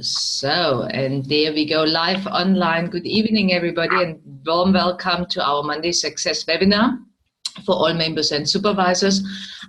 So, and there we go, live online. Good evening, everybody, and warm welcome to our Monday Success webinar for all members and supervisors.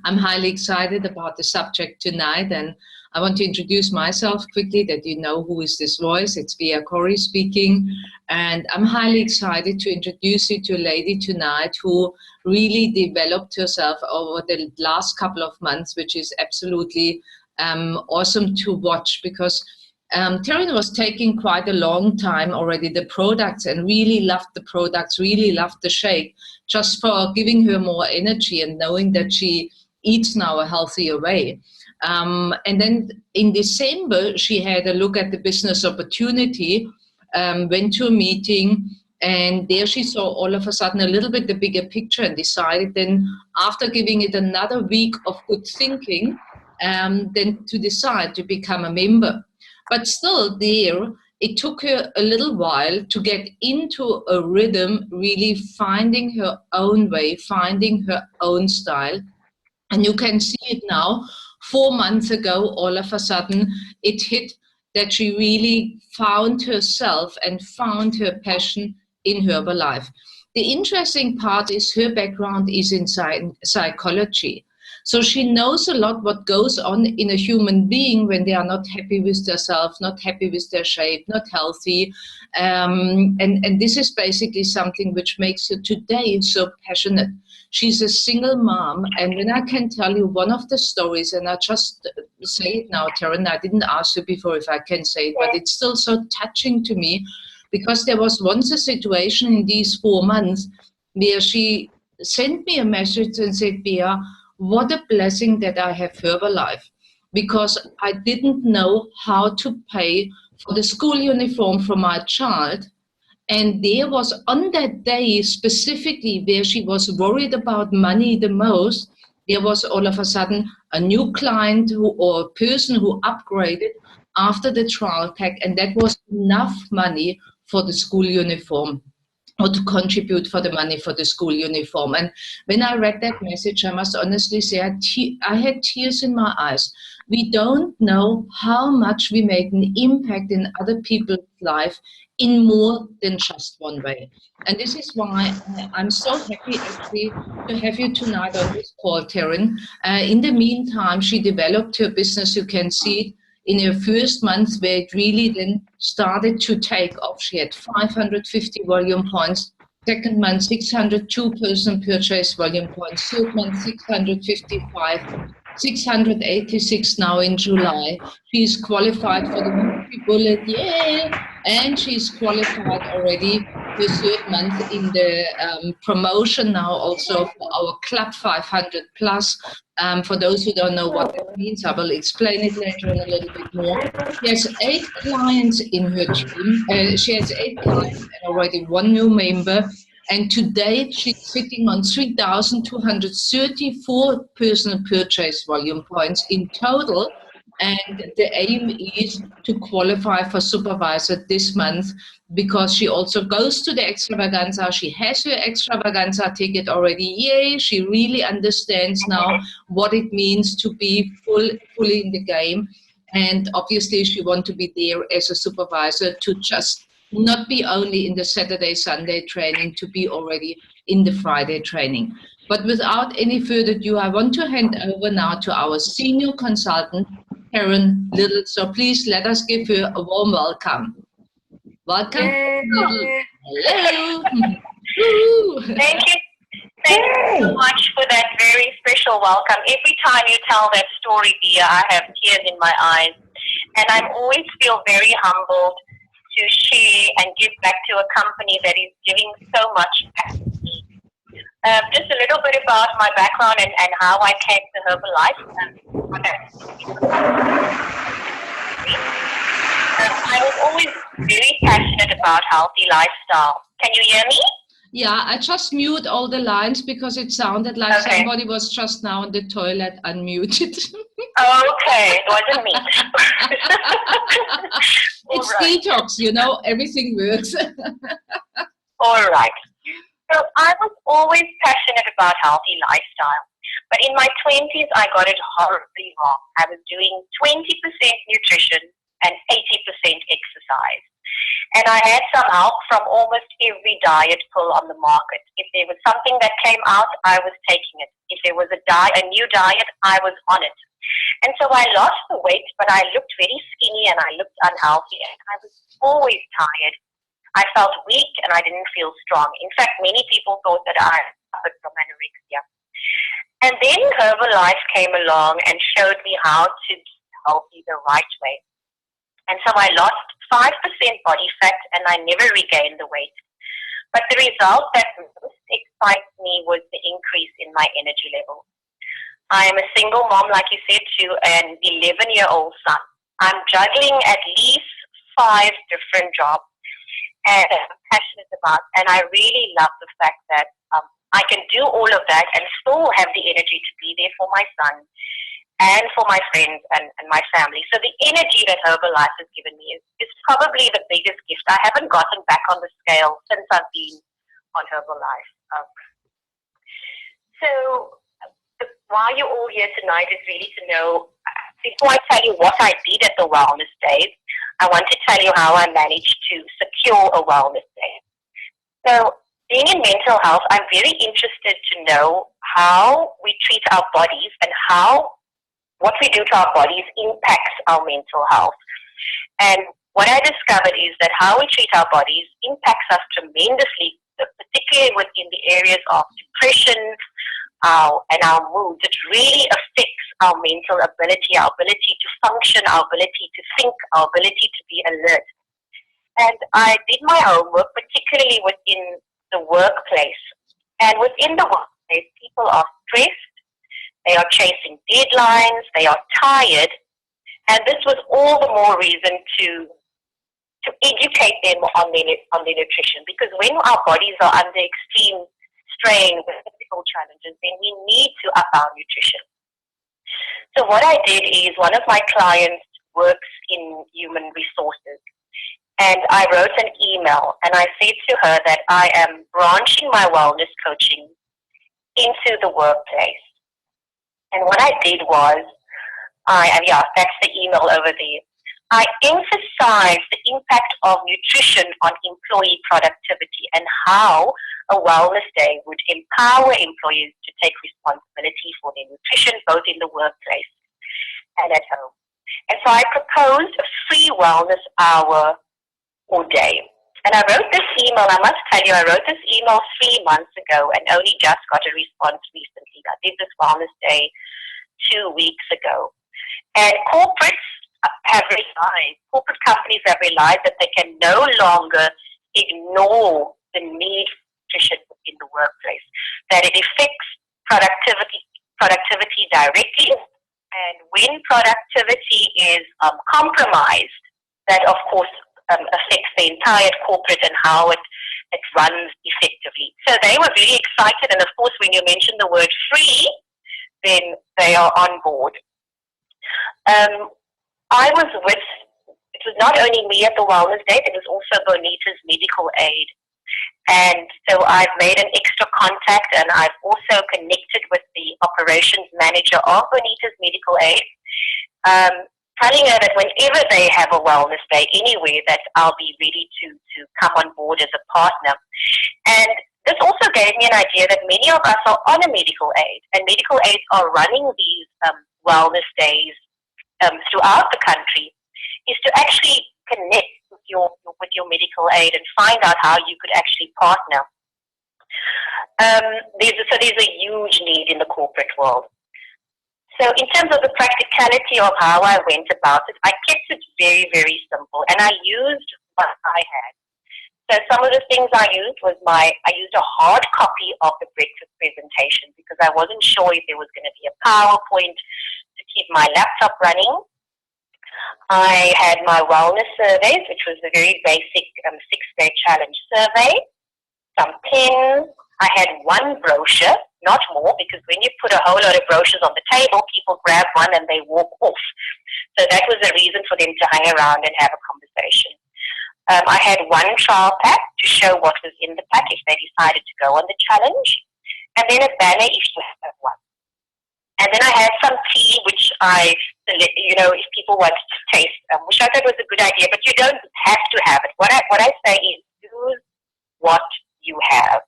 I'm highly excited about the subject tonight, and I want to introduce myself quickly that you know who is this voice. It's Via Corey speaking, and I'm highly excited to introduce you to a lady tonight who really developed herself over the last couple of months, which is absolutely awesome to watch, because Taryn was taking quite a long time already the products and really loved the products, really loved the shake, just for giving her more energy and knowing that she eats now a healthier way. And then in December, she had a look at the business opportunity, went to a meeting, and there she saw all of a sudden a little bit the bigger picture and decided then, after giving it another week of good thinking, then to decide to become a member. But still there, it took her a little while to get into a rhythm, really finding her own way, finding her own style. And you can see it now. 4 months ago, all of a sudden, it hit that she really found herself and found her passion in Herbalife. The interesting part is her background is in psychology. So she knows a lot what goes on in a human being when they are not happy with themselves, not happy with their shape, not healthy. And this is basically something which makes her today so passionate. She's a single mom, and when I can tell you one of the stories, and I just say it now, Taryn, I didn't ask you before if I can say it, but it's still so touching to me, because there was once a situation in these 4 months where she sent me a message and said, Bea, what a blessing that I have Herbalife, because I didn't know how to pay for the school uniform for my child. And there was on that day specifically where she was worried about money the most, there was all of a sudden a new client or a person who upgraded after the trial pack, and that was enough money for the school uniform, or to contribute for the money for the school uniform. And when I read that message, I must honestly say I had tears in my eyes. We don't know how much we make an impact in other people's life in more than just one way. And this is why I'm so happy actually to have you tonight on this call, Taryn. In the meantime, she developed her business. You can see it in her first month, where it really then started to take off. She had 550 volume points. Second month, 602 person purchase volume points. Third month, 655. 686 now in July. She's qualified for the multi-bullet, yay! And she's qualified already the third month in the promotion now also for our Club 500 Plus. For those who don't know what that means, I will explain it later on a little bit more. She has 8 clients in her team. She has 8 clients and already 1 new member. And to date, she's sitting on 3,234 personal purchase volume points in total. And the aim is to qualify for supervisor this month, because she also goes to the extravaganza. She has her extravaganza ticket already. Yay, she really understands now what it means to be fully in the game. And obviously she wants to be there as a supervisor, to just not be only in the Saturday, Sunday training, to be already in the Friday training. But without any further ado, I want to hand over now to our senior consultant, Taryn Little. So please let us give her a warm welcome. Welcome, Little. Hello. Thank you. Thank you so much for that very special welcome. Every time you tell that story, Bea, I have tears in my eyes. And I always feel very humbled to share and give back to a company that is giving so much back to me. Just a little bit about my background and how I came to Herbalife. I was always very passionate about healthy lifestyle. Can you hear me? Yeah, I just mute all the lines because it sounded like somebody was just now in the toilet unmuted. Okay, it wasn't me. It's detox, you know, everything works. All right. So I was always passionate about healthy lifestyle. But in my 20s, I got it horribly wrong. I was doing 20% nutrition and 80% exercise. And I had some help from almost every diet pill on the market. If there was something that came out, I was taking it. If there was a new diet, I was on it. And so I lost the weight, but I looked very skinny and I looked unhealthy and I was always tired. I felt weak and I didn't feel strong. In fact, many people thought that I suffered from anorexia. And then Herbalife came along and showed me how to be healthy the right way. And so I lost 5% body fat and I never regained the weight. But the result that most excites me was the increase in my energy level. I am a single mom, like you said, to an 11-year-old son. I'm juggling at least 5 different jobs and I'm passionate about. And I really love the fact that I can do all of that and still have the energy to be there for my son and for my friends and my family. So the energy that Herbalife has given me is probably the biggest gift. I haven't gotten back on the scale since I've been on Herbalife. So why you're all here tonight is really to know, before I tell you what I did at the Wellness Days, I want to tell you how I managed to secure a Wellness Day. So being in mental health, I'm very interested to know how we treat our bodies and how what we do to our bodies impacts our mental health. And what I discovered is that how we treat our bodies impacts us tremendously, particularly within the areas of depression and our moods. It really affects our mental ability, our ability to function, our ability to think, our ability to be alert. And I did my homework, particularly within the workplace. And within the workplace, people are stressed, they are chasing deadlines, they are tired, and this was all the more reason to educate them on their nutrition, because when our bodies are under extreme strain with physical challenges, then we need to up our nutrition. So what I did is, one of my clients works in human resources, and I wrote an email and I said to her that I am branching my wellness coaching into the workplace. And what I did was, that's the email over there. I emphasized the impact of nutrition on employee productivity and how a wellness day would empower employees to take responsibility for their nutrition, both in the workplace and at home. And so I proposed a free wellness hour or day. And I wrote this email, I must tell you, I wrote this email 3 months ago and only just got a response recently. I did this wellness day 2 weeks ago. And corporate companies have realized that they can no longer ignore the need for nutrition in the workplace, that it affects productivity directly. And when productivity is compromised, that of course affects the entire corporate and how it runs effectively. So they were really excited, and of course when you mention the word free, then they are on board. It was not only me at the Wellness Day, it was also Bonita's Medical Aid. And so I've made an extra contact, and I've also connected with the operations manager of Bonita's Medical Aid, telling her that whenever they have a wellness day anywhere, that I'll be ready to come on board as a partner. And this also gave me an idea that many of us are on a medical aid, and medical aids are running these wellness days throughout the country, is to actually connect with your medical aid and find out how you could actually partner. There's a huge need in the corporate world. So in terms of the practicality of how I went about it, I kept it very, very simple, and I used what I had. So some of the things I used was I used a hard copy of the breakfast presentation because I wasn't sure if there was going to be a PowerPoint to keep my laptop running. I had my wellness surveys, which was a very basic 6-day challenge survey, some pens. I had one brochure, not more, because when you put a whole lot of brochures on the table, people grab one and they walk off. So that was a reason for them to hang around and have a conversation. I had one trial pack to show what was in the pack if they decided to go on the challenge, and then a banner if you have one. And then I had some tea, which if people want to taste, which I thought was a good idea, but you don't have to have it. What I say is use what you have.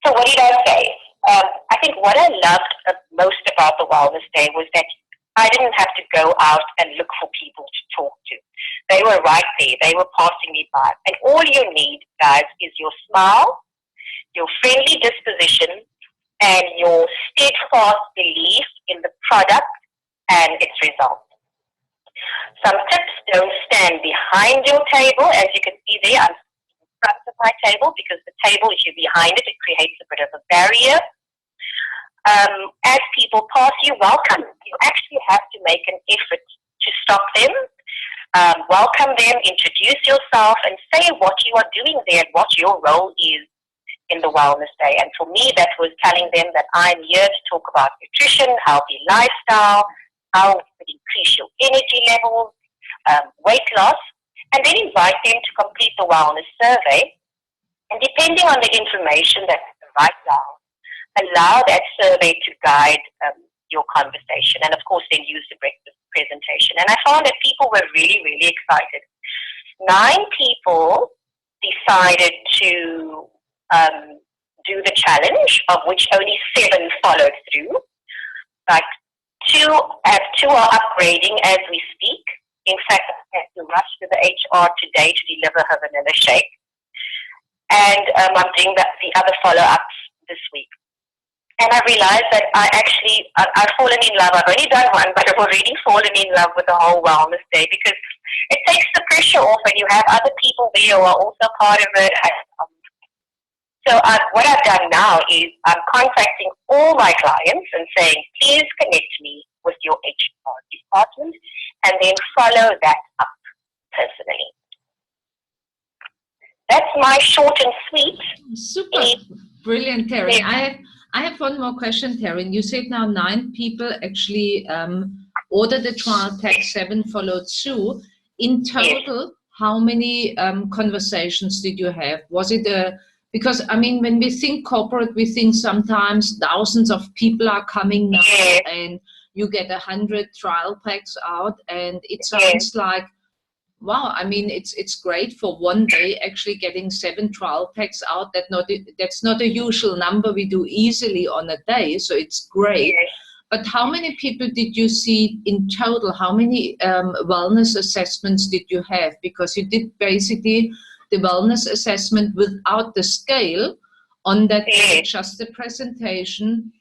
So what did I say? I think what I loved most about the Wellness Day was that I didn't have to go out and look for people to talk to. They were right there. They were passing me by. And all you need, guys, is your smile, your friendly disposition, and your steadfast belief in the product and its results. Some tips: don't stand behind your table. As you can see there, I'm in front of my table because the table, if you're behind it, it creates a bit of a barrier. As people pass you, welcome. You actually have to make an effort to stop them, welcome them, introduce yourself, and say what you are doing there and what your role is in the Wellness Day. And for me, that was telling them that I'm here to talk about nutrition, healthy lifestyle, how you could increase your energy levels, weight loss, and then invite them to complete the wellness survey. And depending on the information that they write down, allow that survey to guide your conversation, and of course then use the breakfast presentation. And I found that people were really, really excited. 9 people decided to do the challenge, of which only 7 followed through. But 2 are upgrading as we speak. In fact, I had to rush to the HR today to deliver her vanilla shake. And I'm doing the other follow-ups this week. And I realized that I've fallen in love. I've only done one, but I've already fallen in love with the whole Wellness Day because it takes the pressure off and you have other people there who are also part of it. So what I've done now is I'm contacting all my clients and saying, please connect me with your HR department and then follow that up personally. That's my short and sweet. Super. Brilliant, Taryn. I have one more question, Taryn. You said now 9 people actually ordered the trial pack, 7 followed suit. In total, how many conversations did you have? Was it because, I mean, when we think corporate, we think sometimes thousands of people are coming now and you get 100 trial packs out, and it sounds like, wow, I mean, it's great for one day actually getting 7 trial packs out. That's not a usual number we do easily on a day, so it's great. But how many people did you see in total? How many wellness assessments did you have? Because you did basically the wellness assessment without the scale on that day, just the presentation.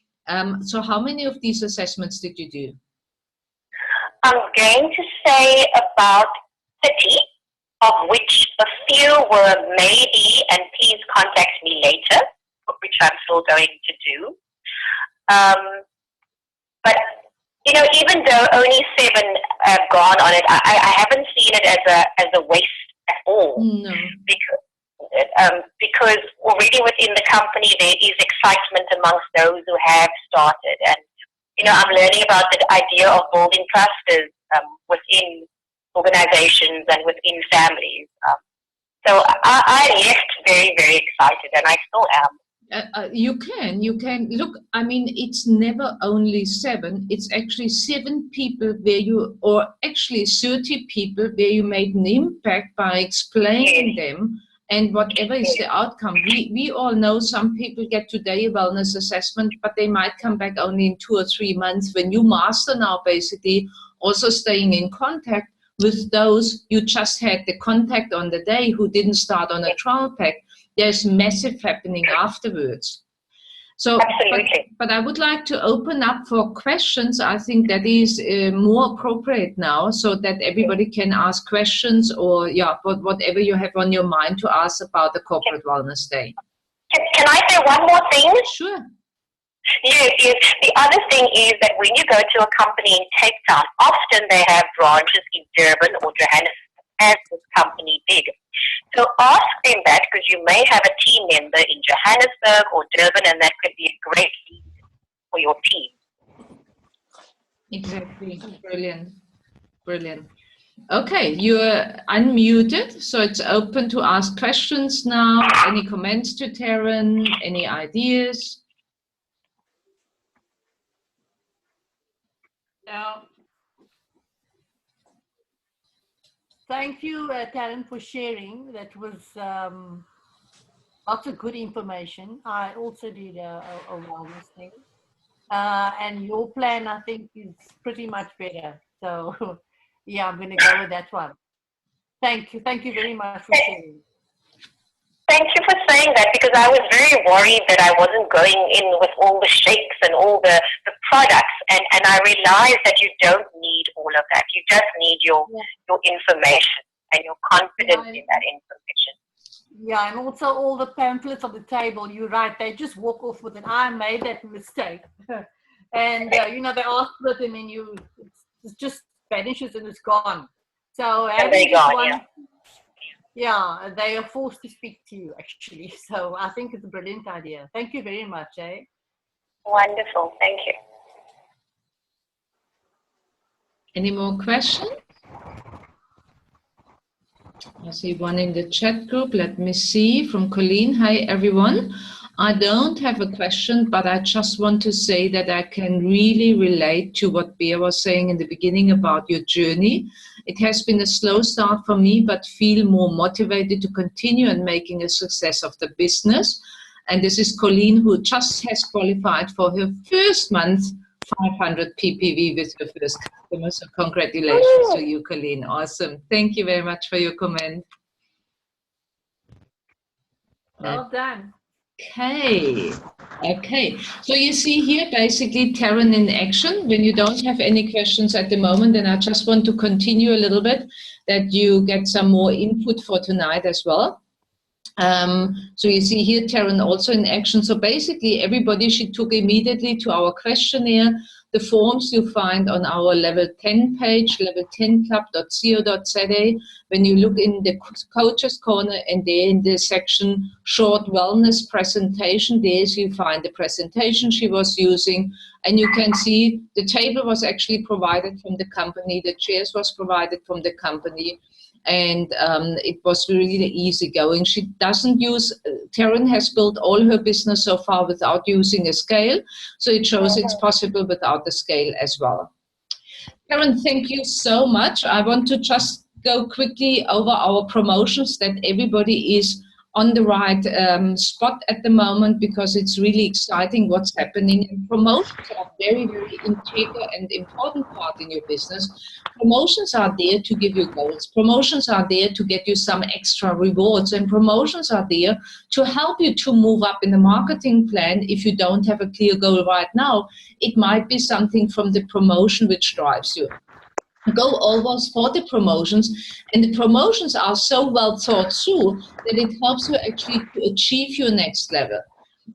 So how many of these assessments did you do? I'm going to say about 30, of which a few were maybe, and please contact me later, which I'm still going to do. But, you know, even though only 7 have gone on it, I haven't seen it as a waste at all. No. Because already within the company there is excitement amongst those who have started. And, you know, I'm learning about the idea of building clusters within organizations and within families. So I left very, very excited, and I still am. You can look. I mean, it's never only 7. It's actually 7 people or actually 30 people where you made an impact by explaining them, and whatever is the outcome. We all know some people get today a wellness assessment, but they might come back only in 2 or 3 months. When you master now, basically also staying in contact with those you just had the contact on the day who didn't start on a trial pack, there's massive happening afterwards. So, but I would like to open up for questions. I think that is more appropriate now, so that everybody can ask questions or whatever you have on your mind to ask about the Corporate Wellness Day. Can I say one more thing? Sure. Yes. The other thing is that when you go to a company in Cape Town, often they have branches in Durban or Johannesburg, as this company did. So ask them that, because you may have a team member in Johannesburg or Durban, and that could be a great lead for your team. Exactly. Brilliant. Okay, you're unmuted, so it's open to ask questions now. Any comments to Taryn? Any ideas? Thank you, Taryn, for sharing. That was lots of good information. I also did a wellness thing. And your plan, I think, is pretty much better. So, yeah, I'm going to go with that one. Thank you. Thank you very much for sharing. Thank you for saying that, because I was very worried that I wasn't going in with all the shakes and all the products, and I realized that you don't need all of that. You just need your information and your confidence in that information. Yeah, and also all the pamphlets on the table, you're right, they just walk off with it. I made that mistake. And, you know, they ask for it and then it just vanishes and it's gone. So having this one, yeah, they are forced to speak to you, actually. So I think it's a brilliant idea. Thank you very much, eh? Wonderful. Thank you. Any more questions? I see one in the chat group. Let me see. From Colleen. Hi, everyone. I don't have a question, but I just want to say that I can really relate to what Bea was saying in the beginning about your journey. It has been a slow start for me, but feel more motivated to continue and making a success of the business. And this is Colleen, who just has qualified for her first month 500 PPV with her first customer. So congratulations to you, Colleen. Awesome. Thank you very much for your comment. Well done. Okay. So you see here basically Taryn in action. When you don't have any questions at the moment, then I just want to continue a little bit, that you get some more input for tonight as well. So you see here Taryn also in action. So basically everybody, she took immediately to our questionnaire. The forms you find on our level 10 page, level10club.co.za. When you look in the coaches corner and there in the section short wellness presentation, there you find the presentation she was using, and you can see the table was actually provided from the company, the chairs was provided from the company. And it was really easy going. She doesn't use, Taryn has built all her business so far without using a scale. So it shows it's possible without the scale as well. Taryn, thank you so much. I want to just go quickly over our promotions, that everybody is on the right spot at the moment, because it's really exciting what's happening. And promotions are very, very integral and important part in your business. Promotions are there to give you goals. Promotions are there to get you some extra rewards. And promotions are there to help you to move up in the marketing plan. If you don't have a clear goal right now, it might be something from the promotion which drives you. Go always for the promotions, and the promotions are so well thought through that it helps you actually to achieve your next level.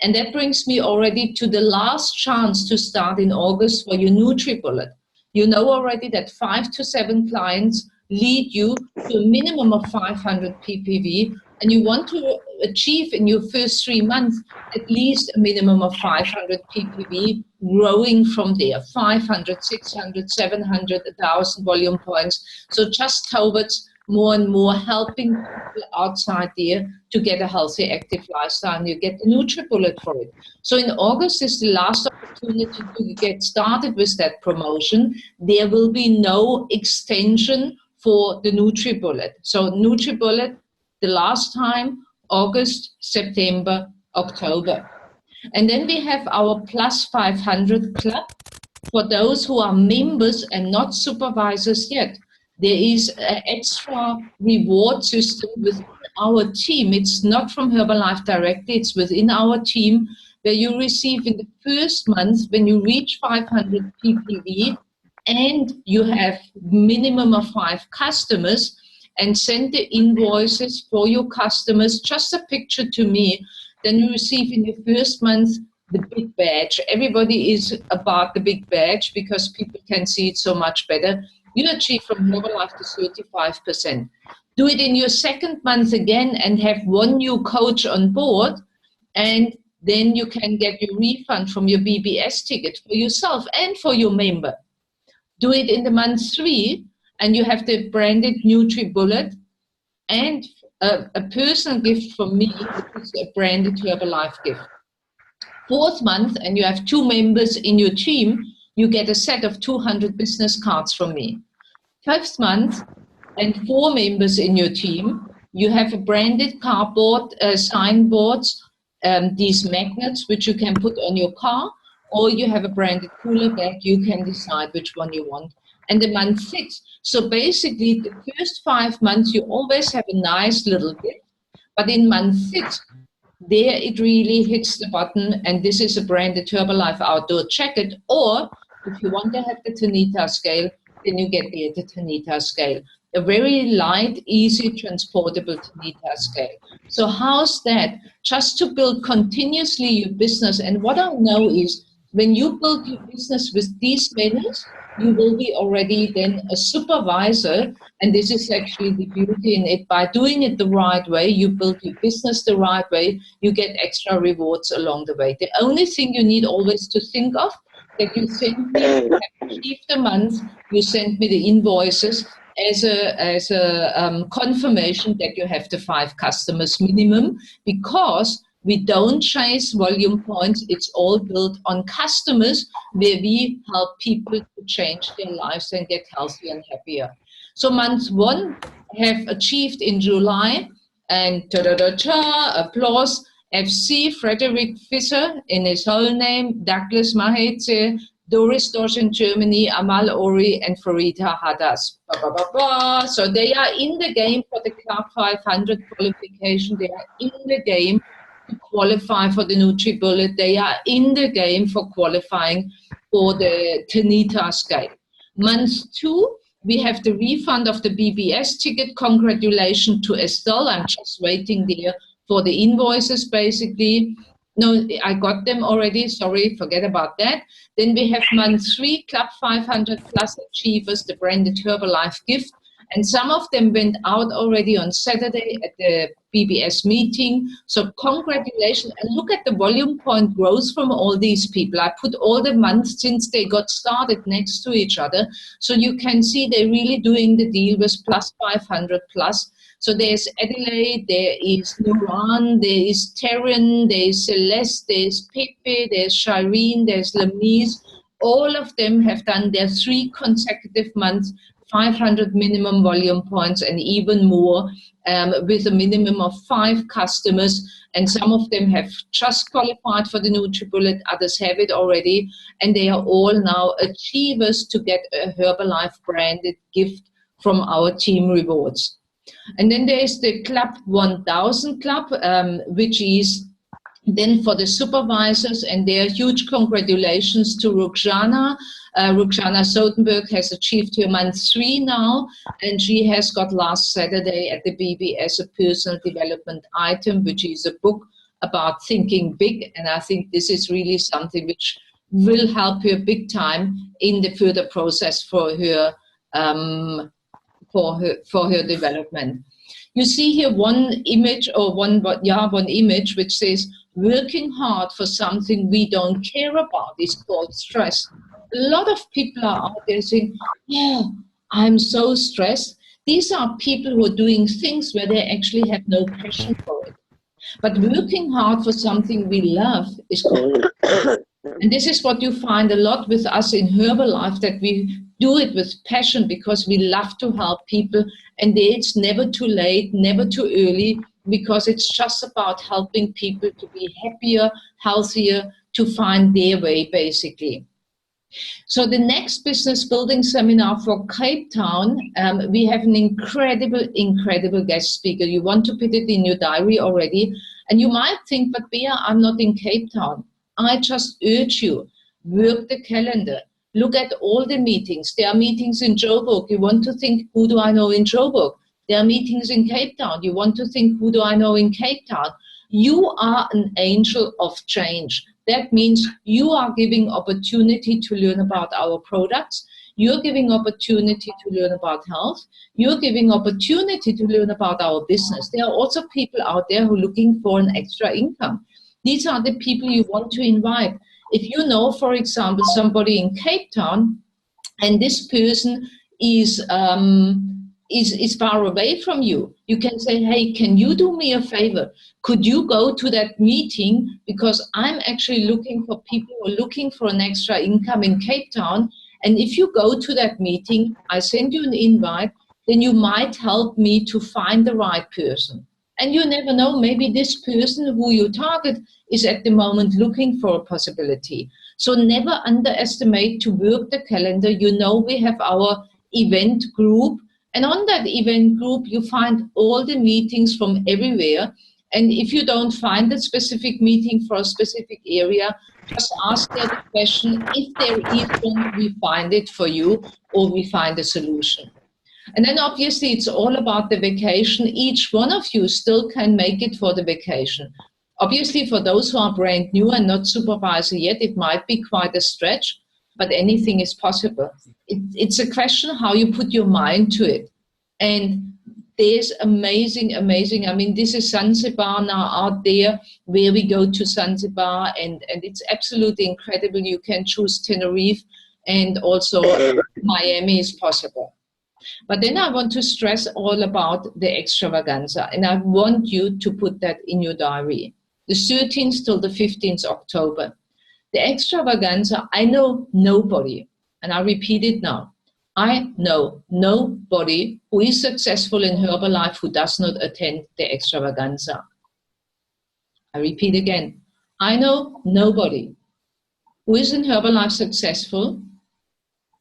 And that brings me already to the last chance to start in August for your NutriBullet. You know already that 5 to 7 clients lead you to a minimum of 500 PPV, and you want to achieve in your first 3 months at least a minimum of 500 PPV, growing from there, 500, 600, 700, 1,000 volume points. So just towards more and more helping people outside there to get a healthy, active lifestyle, and you get the NutriBullet for it. So in August is the last opportunity to get started with that promotion. There will be no extension for the NutriBullet. So NutriBullet, the last time, August, September, October. And then we have our Plus 500 Club for those who are members and not supervisors yet. There is an extra reward system within our team. It's not from Herbalife directly, it's within our team, where you receive in the first month, when you reach 500 PPV and you have minimum of 5 customers, and send the invoices for your customers, just a picture to me, then you receive in your first month the big badge. Everybody is about the big badge because people can see it so much better. You achieve from Herbalife to 35%. Do it in your second month again and have 1 new coach on board, and then you can get your refund from your BBS ticket for yourself and for your member. Do it in the month 3, and you have the branded NutriBullet and a personal gift from me, which is a branded Herbalife gift. 4th month, and you have 2 members in your team, you get a set of 200 business cards from me. 5th month, and 4 members in your team, you have a branded cardboard, signboards, these magnets which you can put on your car, or you have a branded cooler bag. You can decide which one you want. And the month 6. So basically, the first 5 months, you always have a nice little gift. But in month 6, there it really hits the button, and this is a branded Herbalife outdoor jacket. Or if you want to have the Tanita scale, then you get the Tanita scale. A very light, easy, transportable Tanita scale. So how's that? Just to build continuously your business. And what I know is when you build your business with these menus, you will be already then a supervisor. And this is actually the beauty in it. By doing it the right way, you build your business the right way, you get extra rewards along the way. The only thing you need always to think of, that you send me, you have achieved the month, you send me the invoices as a confirmation that you have the 5 customers minimum, because we don't chase volume points. It's all built on customers where we help people to change their lives and get healthier and happier. So month 1 have achieved in July, and applause, FC Frederick Fischer in his whole name, Douglas Mahetse, Doris Dorsch in Germany, Amal Ori, and Farida Hadas. So they are in the game for the Club 500 qualification. They are in the game to qualify for the NutriBullet. They are in the game for qualifying for the Tanita scale. Month 2, we have the refund of the BBS ticket. Congratulations to Estelle. I'm just waiting there for the invoices, basically. No, I got them already. Sorry, forget about that. Then we have month 3, Club 500 Plus Achievers, the branded Herbalife gift. And some of them went out already on Saturday at the BBS meeting. So congratulations. And look at the volume point growth from all these people. I put all the months since they got started next to each other. So you can see they're really doing the deal with plus 500 plus. So there's Adelaide, there is Nuran, there is Terran, there is Celeste, there's Pepe, there's Shireen, there's Lamise. All of them have done their 3 consecutive months, 500 minimum volume points and even more, with a minimum of 5 customers. And some of them have just qualified for the NutriBullet, others have it already. And they are all now achievers to get a Herbalife branded gift from our team rewards. And then there is the Club 1000 Club, which is then for the supervisors, and their huge congratulations to Rukhjana. Rukhjana Sotenberg has achieved her month 3 now, and she has got last Saturday at the BBS a personal development item, which is a book about thinking big. And I think this is really something which will help her big time in the further process for her development. You see here one image, or one image which says, working hard for something we don't care about is called stress. A lot of people are out there saying, yeah, I'm so stressed. These are people who are doing things where they actually have no passion for it. But working hard for something we love is called and this is what you find a lot with us in Herbalife, that we do it with passion because we love to help people, and it's never too late, never too early, because it's just about helping people to be happier, healthier, to find their way, basically. So the next business building seminar for Cape Town, we have an incredible guest speaker. You want to put it in your diary already. And you might think, but Bea, I'm not in Cape Town. I just urge you, work the calendar. Look at all the meetings. There are meetings in Joburg. You want to think, who do I know in Joburg? There are meetings in Cape Town. You want to think, who do I know in Cape Town? You are an angel of change. That means you are giving opportunity to learn about our products. You're giving opportunity to learn about health. You're giving opportunity to learn about our business. There are also people out there who are looking for an extra income. These are the people you want to invite. If you know, for example, somebody in Cape Town, and this person is is far away from you, you can say, hey, can you do me a favor? Could you go to that meeting? Because I'm actually looking for people who are looking for an extra income in Cape Town. And if you go to that meeting, I send you an invite, then you might help me to find the right person. And you never know, maybe this person who you target is at the moment looking for a possibility. So never underestimate to work the calendar. You know, we have our event group, and on that event group, you find all the meetings from everywhere. And if you don't find a specific meeting for a specific area, just ask there the question, if there is one, we find it for you, or we find a solution. And then obviously it's all about the vacation. Each one of you still can make it for the vacation. Obviously for those who are brand new and not supervisor yet, it might be quite a stretch, but anything is possible. It's a question how you put your mind to it. And there's amazing, I mean, this is Zanzibar now out there where we go to Zanzibar, and it's absolutely incredible. You can choose Tenerife, and also Miami is possible. But then I want to stress all about the extravaganza, and I want you to put that in your diary. The 13th till the 15th October. The extravaganza, I know nobody, and I repeat it now, I know nobody who is successful in Herbalife who does not attend the extravaganza. I repeat again, I know nobody who is in Herbalife successful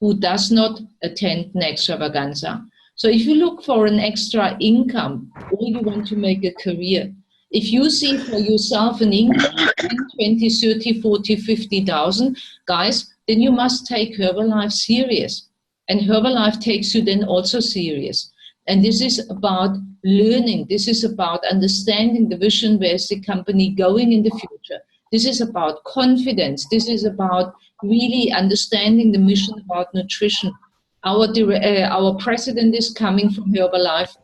who does not attend an extravaganza. So if you look for an extra income or you want to make a career, if you see for yourself an income of 10, 20, 30, 40, 50,000, guys, then you must take Herbalife serious. And Herbalife takes you then also serious. And this is about learning. This is about understanding the vision, where's the company going in the future. This is about confidence. This is about really understanding the mission about nutrition. Our president is coming from Herbalife.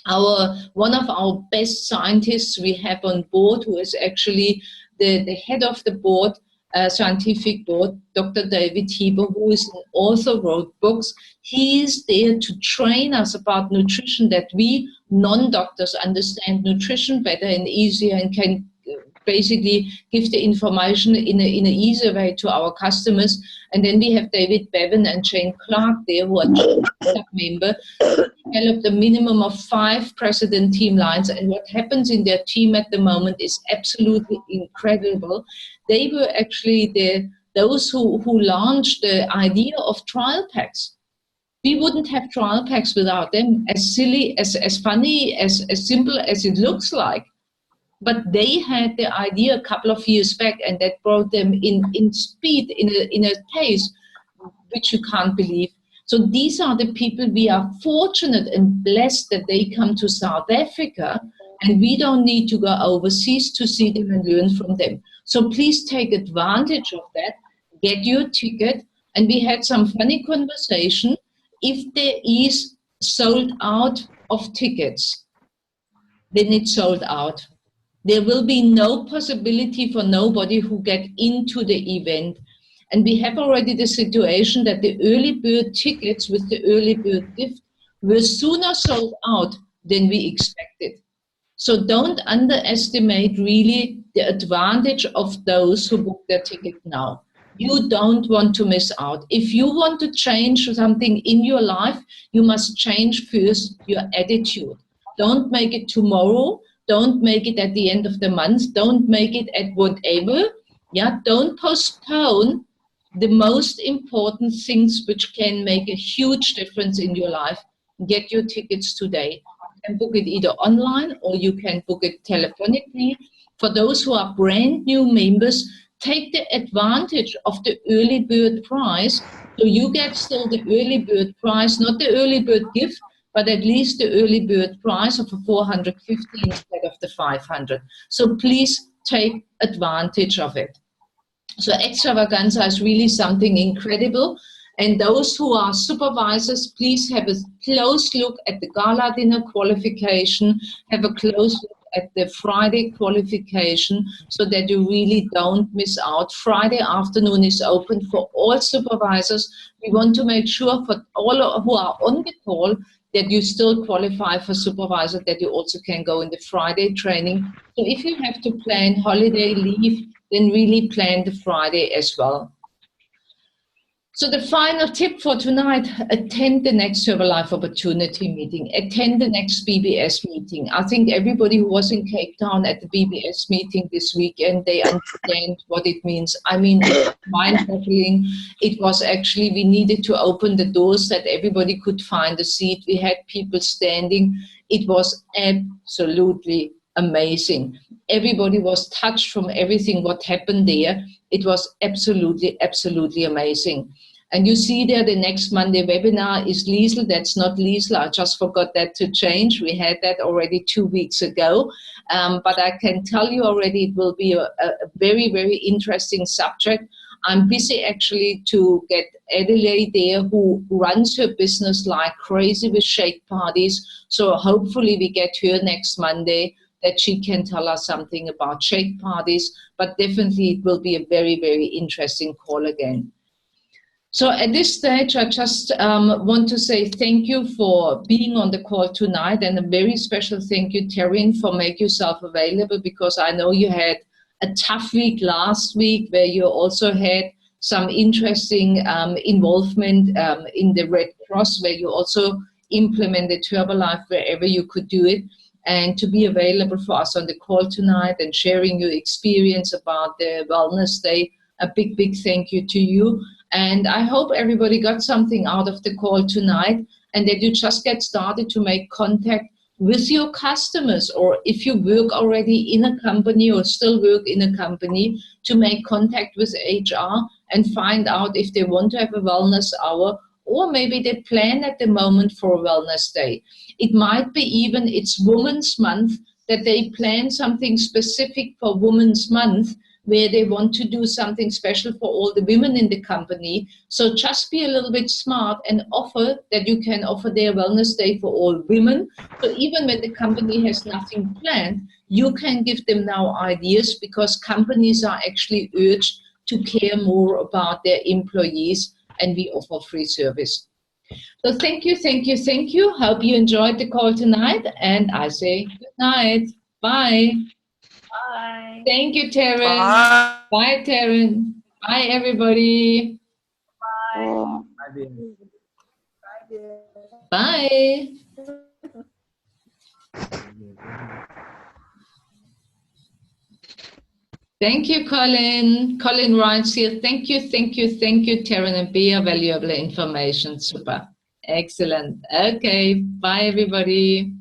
One of our best scientists we have on board, who is actually the head of the board, scientific board, Dr. David Heber, who is an author, wrote books. He is there to train us about nutrition, that we non-doctors understand nutrition better and easier and can basically give the information in an easier way to our customers. And then we have David Bevan and Jane Clark there, who are member, developed a minimum of 5 president team lines. And what happens in their team at the moment is absolutely incredible. They were actually those who launched the idea of trial packs. We wouldn't have trial packs without them, as silly, as funny, as simple as it looks like. But they had the idea a couple of years back, and that brought them in speed, in a pace which you can't believe. So these are the people we are fortunate and blessed that they come to South Africa, and we don't need to go overseas to see them and learn from them. So please take advantage of that, get your ticket. And we had some funny conversation. If there is sold out of tickets, then it's sold out. There will be no possibility for nobody who get into the event. And we have already the situation that the early bird tickets with the early bird gift were sooner sold out than we expected. So don't underestimate really the advantage of those who book their ticket now. You don't want to miss out. If you want to change something in your life, you must change first your attitude. Don't make it tomorrow. Don't make it at the end of the month. Don't make it at whatever. Yeah, don't postpone the most important things which can make a huge difference in your life. Get your tickets today. You can book it either online or you can book it telephonically. For those who are brand new members, take the advantage of the early bird price. So you get still the early bird price, not the early bird gift, but at least the early bird price of 450 instead of the 500. So please take advantage of it. So extravaganza is really something incredible. And those who are supervisors, please have a close look at the gala dinner qualification, have a close look at the Friday qualification so that you really don't miss out. Friday afternoon is open for all supervisors. We want to make sure for all who are on the call that you still qualify for supervisor, that you also can go in the Friday training. So if you have to plan holiday leave, then really plan the Friday as well. So the final tip for tonight, attend the next Herbalife Opportunity meeting, attend the next BBS meeting. I think everybody who was in Cape Town at the BBS meeting this weekend, they understand what it means. I mean, mind-boggling. It was actually, we needed to open the doors that everybody could find a seat. We had people standing. It was absolutely amazing. Everybody was touched from everything what happened there. It was absolutely, absolutely amazing. And you see there the next Monday webinar is Liesl. That's not Liesl. I just forgot that to change. We had that already 2 weeks ago. But I can tell you already it will be a very, very interesting subject. I'm busy actually to get Adelaide there who runs her business like crazy with shake parties. So hopefully we get her next Monday, that she can tell us something about shake parties, but definitely it will be a very, very interesting call again. So at this stage, I just want to say thank you for being on the call tonight, and a very special thank you, Taryn, for making yourself available, because I know you had a tough week last week where you also had some interesting involvement in the Red Cross, where you also implemented Herbalife wherever you could do it. And to be available for us on the call tonight and sharing your experience about the Wellness Day, a big, big thank you to you. And I hope everybody got something out of the call tonight, and that you just get started to make contact with your customers, or if you work already in a company or still work in a company, to make contact with HR and find out if they want to have a wellness hour, or maybe they plan at the moment for a wellness day. It might be even it's Women's Month, that they plan something specific for Women's Month, where they want to do something special for all the women in the company. So just be a little bit smart and offer that you can offer their wellness day for all women. So even when the company has nothing planned, you can give them now ideas, because companies are actually urged to care more about their employees, and we offer free service. So thank you, thank you, thank you. Hope you enjoyed the call tonight, and I say good night. Bye. Bye. Thank you, Taryn. Bye. Bye, Taryn. Bye, everybody. Bye. Bye. Thank you, Colin. Colin writes here, thank you, thank you, thank you, Taryn and Bea, valuable information. Super. Excellent. Okay. Bye, everybody.